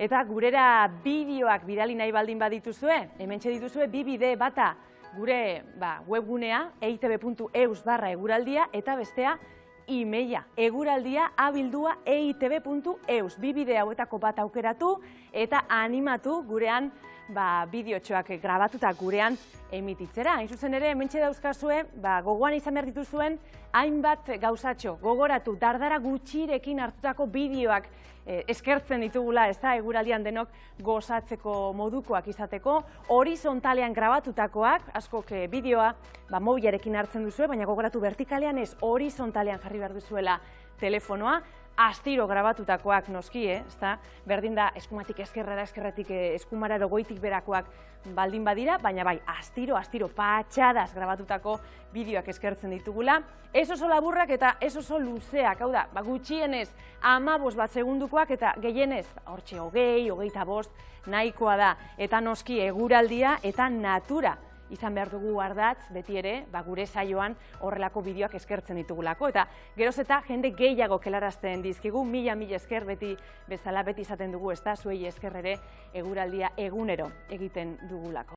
Eta gurera bideoak bidali nahi baldin badituzue, hementxe dituzue bi bide, bata gure webgunea eitb.eus/eguraldia eta bestea e-maila eguraldia@eitb.eus. Bi bide hauetako bat aukeratu eta animatu gurean bideotxoak grabatuta gurean emititzera. Hain zuzen ere, hementxe dauzkazue, gogoan izan behar dituzuen, hainbat gauzatxo, gogoratu, dardara gutxirekin hartutako bideoak eskertzen ditugula, ez da, eguraldian denok gozatzeko modukoak izateko, horizontalean grabatutakoak, askok bideoa mobilarekin hartzen duzue, baina gogoratu vertikalean ez, horizontalean jarri behar duzuela telefonoa, astiro grabatutakoak noski, ezta? Berdin da, eskumatik eskerrera, eskerretik eskumara goitik berakoak baldin badira, baina bai, astiro, patxadaz grabatutako bideoak eskertzen ditugula. Ez oso laburrak eta ez oso luzeak, hau da, gutxienez 15 bat segundukoak eta gehienez, hortxe 20, 25 nahikoa da. Eta noski eguraldia eta natura izan behar dugu ardatz, beti ere, gure saioan horrelako bideoak eskertzen ditugulako. Eta geroz eta jende gehiago kelarazten dizkigu, mila esker beti bezala beti izaten dugu, ez da, zuei esker ere eguraldia egunero egiten dugulako.